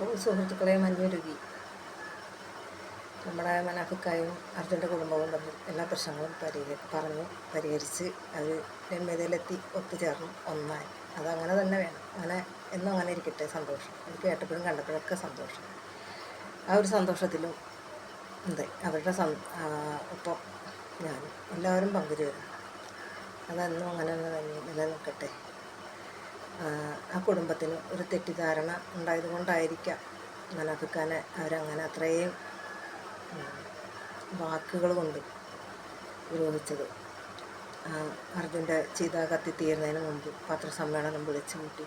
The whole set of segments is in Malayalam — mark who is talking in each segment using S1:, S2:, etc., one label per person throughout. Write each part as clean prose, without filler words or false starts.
S1: അപ്പോൾ സുഹൃത്തുക്കളെ മഞ്ഞുരുകി നമ്മുടെ മനാഫിക്കായും അർജുൻ്റെ കുടുംബവും തമ്മിൽ എല്ലാ പ്രശ്നങ്ങളും പരിഹരിച്ച് അത് രമ്യതയിലെത്തി ഒത്തുചേർന്നു ഒന്നായി. അതങ്ങനെ തന്നെ വേണം. എന്നും അങ്ങനെ ഇരിക്കട്ടെ. സന്തോഷം. അത് കേട്ടപ്പോഴും കണ്ടപ്പോഴൊക്കെ സന്തോഷം. ആ ഒരു സന്തോഷത്തിലും അവരുടെ ഒപ്പം ഞാനും എല്ലാവരും പങ്കുചേരും. അതെന്നും അങ്ങനെ തന്നെ നിലനിൽക്കട്ടെ. ആ കുടുംബത്തിന് ഒരു തെറ്റിദ്ധാരണ ഉണ്ടായതുകൊണ്ടായിരിക്കാം മനാഫിക്കാനെ അവരങ്ങനെ അത്രയും വാക്കുകൾ കൊണ്ട് വിരോധിച്ചത്. അർജുൻ്റെ ചീത കത്തിത്തീരുന്നതിന് മുമ്പ് പത്രസമ്മേളനം വിളിച്ചു കൂട്ടി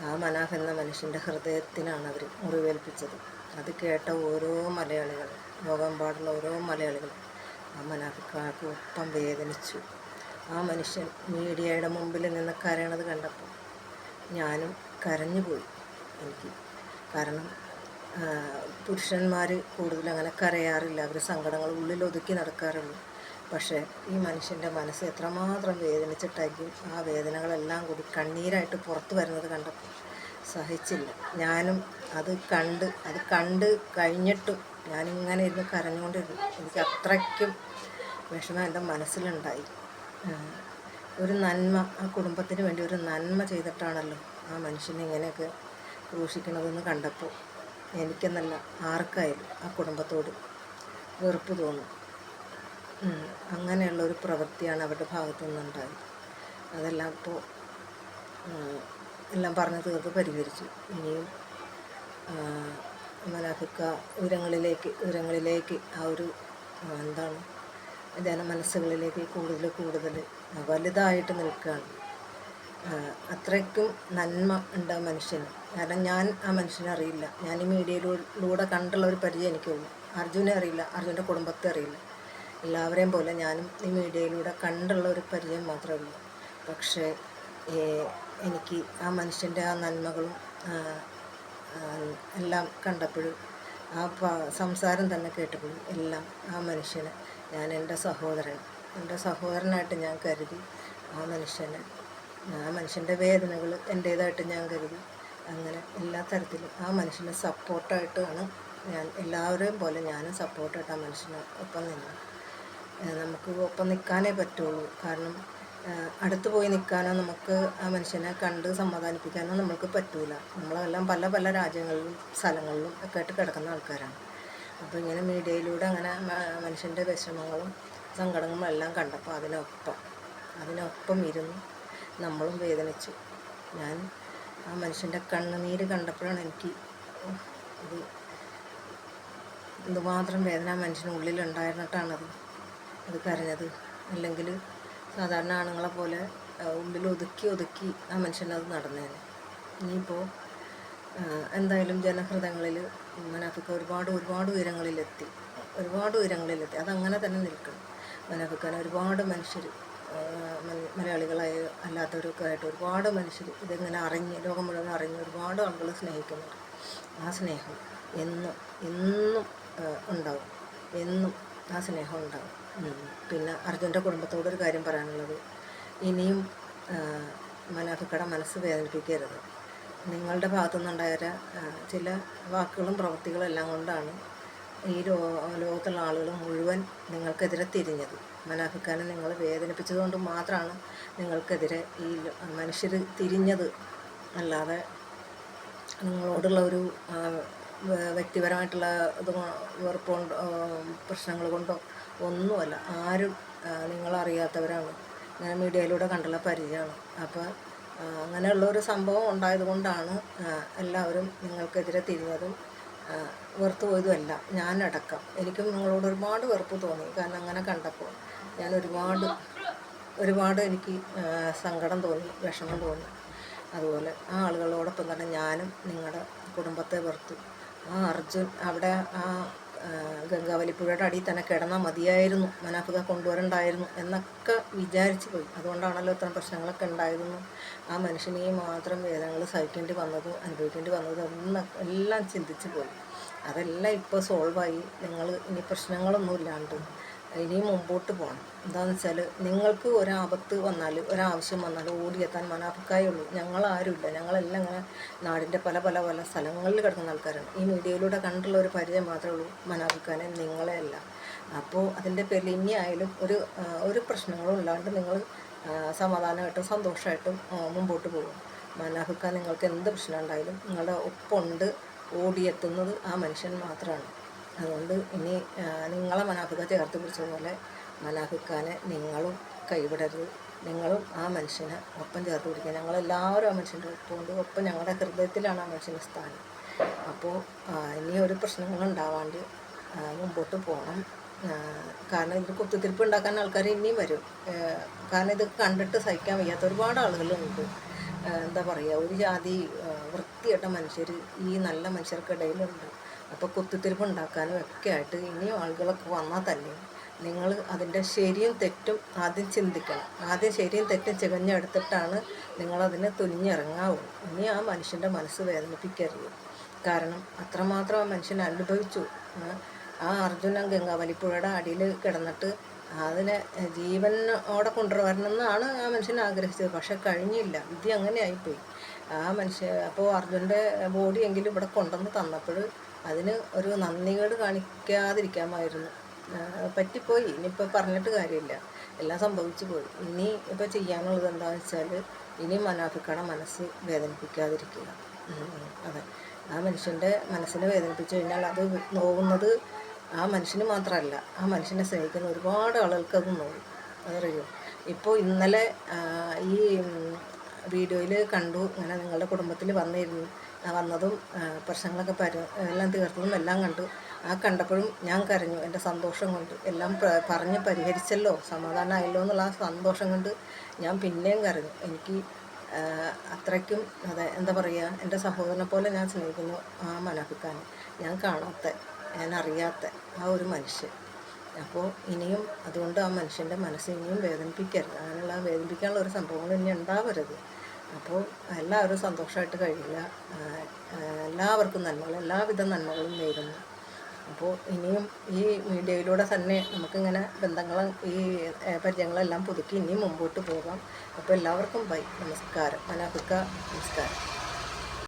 S1: ആ മനാഫ് എന്ന മനുഷ്യൻ്റെ ഹൃദയത്തിനാണ് അവർ മുറിവേൽപ്പിച്ചത്. അത് കേട്ട ഓരോ മലയാളികളും, ലോകമെമ്പാടുള്ള ഓരോ മലയാളികളും ആ മനാഫിക്കാർക്ക് ഒപ്പം വേദനിച്ചു. ആ മനുഷ്യൻ മീഡിയയുടെ മുമ്പിൽ നിന്ന് കരയണത് കണ്ടപ്പോൾ ഞാനും കരഞ്ഞുപോയി. കാരണം പുരുഷന്മാർ കൂടുതൽ അങ്ങനെ കരയാറില്ല. അവർ സങ്കടങ്ങൾ ഉള്ളിലൊതുക്കി നടക്കാറുള്ളൂ. പക്ഷേ ഈ മനുഷ്യൻ്റെ മനസ്സ് എത്രമാത്രം വേദനിച്ചിട്ടായിരിക്കും ആ വേദനകളെല്ലാം കൂടി കണ്ണീരായിട്ട് പുറത്ത് വരുന്നത് കണ്ടപ്പോൾ സഹിച്ചില്ല. ഞാനും അത് കണ്ട് കഴിഞ്ഞിട്ടും ഞാനിങ്ങനെ ഇരുന്ന് കരഞ്ഞുകൊണ്ടിരുന്നു. എനിക്ക് അത്രയ്ക്കും വിഷമം എൻ്റെ മനസ്സിലുണ്ടായി. ഒരു നന്മ, ആ കുടുംബത്തിന് വേണ്ടി ഒരു നന്മ ചെയ്തിട്ടാണല്ലോ ആ മനുഷ്യനെ ഇങ്ങനെയൊക്കെ ക്രൂശിക്കണതെന്ന് കണ്ടപ്പോൾ എനിക്കെന്നല്ല ആർക്കായാലും ആ കുടുംബത്തോട് വെറുപ്പ് തോന്നും. അങ്ങനെയുള്ളൊരു പ്രവൃത്തിയാണ് അവരുടെ ഭാഗത്തു നിന്നുണ്ടായത്. അതെല്ലാം ഇപ്പോൾ എല്ലാം പറഞ്ഞു തീർത്ത് പരിഹരിച്ചു. ഇനിയും മനാഫിക്ക ഉയരങ്ങളിലേക്ക് ആ ഒരു ജനമനസ്സുകളിലേക്ക് കൂടുതൽ വലുതായിട്ട് നിൽക്കുകയാണ്. അത്രയ്ക്കും നന്മ ഉണ്ട് ആ മനുഷ്യന്. കാരണം ഞാൻ ആ മനുഷ്യനെ അറിയില്ല. ഞാൻ ഈ മീഡിയയിലൂടെ കണ്ടുള്ള ഒരു പരിചയം എനിക്കുള്ളൂ. അർജുനെ അറിയില്ല, അർജുൻ്റെ കുടുംബത്തെ അറിയില്ല. എല്ലാവരെയും പോലെ ഞാനും ഈ മീഡിയയിലൂടെ കണ്ടുള്ള ഒരു പരിചയം മാത്രമേ ഉള്ളൂ. പക്ഷേ എനിക്ക് ആ മനുഷ്യൻ്റെ ആ നന്മകളും എല്ലാം കണ്ടപ്പോഴും ആ സംസാരം തന്നെ കേട്ടപ്പോഴും എല്ലാം ആ മനുഷ്യനെ ഞാൻ എൻ്റെ സഹോദരനായിട്ട് ഞാൻ കരുതി. ആ മനുഷ്യൻ്റെ വേദനകൾ എൻ്റേതായിട്ട് ഞാൻ കരുതി. അങ്ങനെ എല്ലാ തരത്തിലും ആ മനുഷ്യന് സപ്പോർട്ടായിട്ടാണ് ഞാൻ, എല്ലാവരെയും പോലെ ഞാനും സപ്പോർട്ടായിട്ട് ആ മനുഷ്യന് ഒപ്പം നിന്നു. നമുക്ക് ഒപ്പം നിൽക്കാനേ പറ്റുള്ളൂ. കാരണം അടുത്ത് പോയി നിൽക്കാനോ നമുക്ക് ആ മനുഷ്യനെ കണ്ട് സമാധാനിപ്പിക്കാനോ നമ്മൾക്ക് പറ്റൂല. നമ്മളെല്ലാം പല രാജ്യങ്ങളിലും സ്ഥലങ്ങളിലും ഒക്കെ ആയിട്ട് കിടക്കുന്ന ആൾക്കാരാണ്. അപ്പോൾ ഇങ്ങനെ മീഡിയയിലൂടെ അങ്ങനെ മനുഷ്യൻ്റെ വിഷമങ്ങളും സങ്കടങ്ങളും എല്ലാം കണ്ടപ്പോൾ അതിനൊപ്പം ഇരുന്ന് നമ്മളും വേദനിച്ചു. ഞാൻ ആ മനുഷ്യൻ്റെ കണ്ണുനീര് കണ്ടപ്പോഴാണ് എനിക്ക് എന്തുമാത്രം വേദന മനുഷ്യനുള്ളിൽ ഉണ്ടായിരുന്നിട്ടാണത് കരഞ്ഞത്. അല്ലെങ്കിൽ സാധാരണ ആണുങ്ങളെ പോലെ ഉള്ളിൽ ഒതുക്കി ആ മനുഷ്യനത് നടന്നേനെ. ഇനിയിപ്പോൾ എന്തായാലും ജനഹൃദയങ്ങളിൽ മനാഫിക്ക ഒരുപാട് ഉയരങ്ങളിലെത്തി. അതങ്ങനെ തന്നെ നിൽക്കണം. മനാഫിക്കാൻ ഒരുപാട് മനുഷ്യർ, മലയാളികളായ അല്ലാത്തവരൊക്കെ ആയിട്ട് ഒരുപാട് മനുഷ്യർ ഇതിങ്ങനെ ലോകം മുഴുവൻ ഒരുപാട് ആളുകൾ സ്നേഹിക്കുന്നുണ്ട്. ആ സ്നേഹം എന്നും ഉണ്ടാവും. എന്നും ആ സ്നേഹം ഉണ്ടാവും. പിന്നെ അർജുൻ്റെ കുടുംബത്തോടൊരു കാര്യം പറയാനുള്ളത്, ഇനിയും മനാഫിക്കയുടെ മനസ്സ് വേദനിപ്പിക്കരുത്. നിങ്ങളുടെ ഭാഗത്തുനിന്നുണ്ടായ ചില വാക്കുകളും പ്രവൃത്തികളും എല്ലാം കൊണ്ടാണ് ഈ ലോകത്തുള്ള ആളുകൾ മുഴുവൻ നിങ്ങൾക്കെതിരെ തിരിഞ്ഞത്. മനാഫിക്കാനെ നിങ്ങൾ വേദനിപ്പിച്ചതുകൊണ്ട് മാത്രമാണ് നിങ്ങൾക്കെതിരെ ഈ മനുഷ്യർ തിരിഞ്ഞത്. അല്ലാതെ നിങ്ങളോടുള്ള ഒരു വ്യക്തിപരമായിട്ടുള്ള വെറുപ്പ് കൊണ്ടോ പ്രശ്നങ്ങൾ കൊണ്ടോ ഒന്നുമല്ല. ആരും നിങ്ങളറിയാത്തവരാണ്. ഞാൻ മീഡിയയിലൂടെ കണ്ടുള്ള പരിചയമാണ്. അപ്പോൾ അങ്ങനെയുള്ളൊരു സംഭവം ഉണ്ടായതുകൊണ്ടാണ് എല്ലാവരും നിങ്ങൾക്കെതിരെ തിരിഞ്ഞതും വെറുത്തു പോയതുമല്ല. ഞാനടക്കം എനിക്കും നിങ്ങളോട് ഒരുപാട് വെറുപ്പ് തോന്നി. കാരണം അങ്ങനെ കണ്ടപ്പോൾ ഞാൻ ഒരുപാട് എനിക്ക് സങ്കടം തോന്നി, വിഷമം തോന്നി. അതുപോലെ ആ ആളുകളോടൊപ്പം തന്നെ ഞാനും നിങ്ങളുടെ കുടുംബത്തെ വെറുത്തു. ആ അർജുൻ അവിടെ ആ ഗംഗാവലിപ്പുഴയുടെ അടിയിൽ തന്നെ കിടന്നാൽ മതിയായിരുന്നു, മനാഫിക്ക കൊണ്ടുവരണ്ടായിരുന്നു എന്നൊക്കെ വിചാരിച്ചു പോയി. അതുകൊണ്ടാണല്ലോ ഇത്തരം പ്രശ്നങ്ങളൊക്കെ ഉണ്ടായതെന്നും ആ മനുഷ്യന് ഈ മാത്രം വേദനകൾ അനുഭവിക്കേണ്ടി വന്നതും എല്ലാം ചിന്തിച്ചു പോയി. അതെല്ലാം ഇപ്പോൾ സോൾവായി. നിങ്ങൾ ഇനി പ്രശ്നങ്ങളൊന്നും ഇല്ലാണ്ട് ഇനിയും മുമ്പോട്ട് പോകണം. എന്താണെന്ന് വെച്ചാൽ നിങ്ങൾക്ക് ഒരാപത്ത് വന്നാൽ, ഒരാവശ്യം വന്നാൽ ഓടിയെത്താൻ മനാഫിക്കായുള്ളൂ. ഞങ്ങളാരുമില്ല. ഞങ്ങളെല്ലാം ഇങ്ങനെ നാടിൻ്റെ പല പല പല സ്ഥലങ്ങളിൽ കിടക്കുന്ന ആൾക്കാരാണ്. ഈ മീഡിയയിലൂടെ കണ്ടുള്ള ഒരു പരിചയം മാത്രമേ ഉള്ളൂ മനാഫിക്കാനെ, നിങ്ങളെ അല്ല. അപ്പോൾ അതിൻ്റെ പേരിൽ ഇനി ആയാലും ഒരു പ്രശ്നങ്ങളും ഇല്ലാണ്ട് നിങ്ങൾ സമാധാനമായിട്ടും സന്തോഷമായിട്ടും മുമ്പോട്ട് പോകും. മനാഫിക്കാൻ നിങ്ങൾക്ക് എന്ത് പ്രശ്നം ഉണ്ടായാലും നിങ്ങളുടെ ഒപ്പമുണ്ട് ഓടിയെത്തുന്നത് ആ മനുഷ്യൻ മാത്രമാണ്. അതുകൊണ്ട് ഇനി നിങ്ങളെ മനാഫിക്ക ചേർത്ത് പിടിച്ചതുപോലെ മനാഫിക്കാനെ നിങ്ങളും കൈവിടരുത്. നിങ്ങളും ആ മനുഷ്യനെ ഒപ്പം ചേർത്ത് പിടിക്കുക. ഞങ്ങളെല്ലാവരും ആ മനുഷ്യൻ്റെ ഒപ്പമുണ്ട്. ഒപ്പം ഞങ്ങളുടെ ഹൃദയത്തിലാണ് ആ മനുഷ്യൻ്റെ സ്ഥാനം. അപ്പോൾ ഇനി ഒരു പ്രശ്നങ്ങളുണ്ടാവാണ്ട് മുമ്പോട്ട് പോകണം. കാരണം ഇതിൽ കുത്തിത്തിരിപ്പ് ഉണ്ടാക്കാൻ ആൾക്കാർ ഇനിയും വരും. കാരണം ഇത് കണ്ടിട്ട് സഹിക്കാൻ വയ്യാത്ത ഒരുപാട് ആളുകളുണ്ട്. എന്താ പറയുക, ഒരു ജാതി വൃത്തികെട്ട മനുഷ്യർ ഈ നല്ല മനുഷ്യർക്കിടയിലുണ്ട്. അപ്പോൾ കുത്തിത്തിരിപ്പ് ഉണ്ടാക്കാനും ഒക്കെ ആയിട്ട് ഇനിയും ആളുകളൊക്കെ വന്നാൽ തന്നെ നിങ്ങൾ അതിൻ്റെ ശരിയും തെറ്റും ആദ്യം ചിന്തിക്കണം. ആദ്യം ശരിയും തെറ്റും ചികഞ്ഞെടുത്തിട്ടാണ് നിങ്ങളതിന് തുനിഞ്ഞിറങ്ങാവൂ. ഇനി ആ മനുഷ്യൻ്റെ മനസ്സ് വേദനിപ്പിക്കരുത്. കാരണം അത്രമാത്രം ആ മനുഷ്യൻ അനുഭവിച്ചു. ആ അർജുനൻ ഗംഗാവലിപ്പുഴയുടെ അടിയിൽ കിടന്നിട്ട് അതിനെ ജീവനോടെ കൊണ്ടുവരണമെന്നാണ് ആ മനുഷ്യൻ ആഗ്രഹിച്ചത്. പക്ഷെ കഴിഞ്ഞില്ല, വിധി അങ്ങനെ ആയിപ്പോയി. ആ മനുഷ്യൻ അപ്പോൾ അർജുൻ്റെ ബോഡി എങ്കിലും ഇവിടെ കൊണ്ടുവന്ന് തന്നപ്പോൾ അതിന് ഒരു നന്ദികേട് കാണിക്കാതിരിക്കാമായിരുന്നു. പറ്റിപ്പോയി. ഇനിയിപ്പോൾ പറഞ്ഞിട്ട് കാര്യമില്ല, എല്ലാം സംഭവിച്ചു പോയി. ഇനി ഇപ്പോൾ ചെയ്യാനുള്ളത് എന്താണെന്ന് വെച്ചാൽ ഇനി മനാഫിക്കയുടെ മനസ്സ് വേദനിപ്പിക്കാതിരിക്കുക. അതെ, ആ മനുഷ്യൻ്റെ മനസ്സിനെ വേദനിപ്പിച്ചു കഴിഞ്ഞാൽ അത് നോവുന്നത് ആ മനുഷ്യന് മാത്രമല്ല, ആ മനുഷ്യനെ സ്നേഹിക്കുന്ന ഒരുപാട് ആളുകൾക്ക് അത് നോവും. അതറിയോ? ഇപ്പോൾ ഇന്നലെ ഈ വീഡിയോയിൽ കണ്ടു, ഇങ്ങനെ നിങ്ങളുടെ കുടുംബത്തിൽ വന്നതും പ്രശ്നങ്ങളൊക്കെ എല്ലാം തീർത്തതും എല്ലാം കണ്ടു. ആ കണ്ടപ്പോഴും ഞാൻ കരഞ്ഞു. എൻ്റെ സന്തോഷം കൊണ്ട് എല്ലാം പറഞ്ഞ് പരിഹരിച്ചല്ലോ, സമാധാനമായല്ലോ എന്നുള്ള ആ സന്തോഷം കൊണ്ട് ഞാൻ പിന്നെയും കരഞ്ഞു. എനിക്ക് അത്രയ്ക്കും അതെ, എന്താ പറയുക, എൻ്റെ സഹോദരനെ പോലെ ഞാൻ സ്നേഹിക്കുന്നു ആ മനാഫിക്കാനെ. ഞാൻ കാണാത്ത, ഞാൻ അറിയാത്ത ആ ഒരു മനുഷ്യൻ. അപ്പോൾ ഇനിയും അതുകൊണ്ട് ആ മനുഷ്യൻ്റെ മനസ്സ് ഇനിയും വേദനിപ്പിക്കരുത്. അങ്ങനെയുള്ള വേദനിപ്പിക്കാനുള്ള ഒരു സംഭവങ്ങൾ ഇനി ഉണ്ടാവരുത്. അപ്പോൾ എല്ലാവരും സന്തോഷമായിട്ട് കഴിയില്ല. എല്ലാവർക്കും നന്മകൾ, എല്ലാവിധ നന്മകളും നേരുന്നു. അപ്പോൾ ഇനിയും ഈ മീഡിയയിലൂടെ തന്നെ നമുക്കിങ്ങനെ ബന്ധങ്ങളും ഈ പരിചയങ്ങളെല്ലാം പുതുക്കി ഇനിയും മുമ്പോട്ട് പോകാം. അപ്പോൾ എല്ലാവർക്കും ബൈ, നമസ്കാരം. മനാഫിക്ക നമസ്കാരം.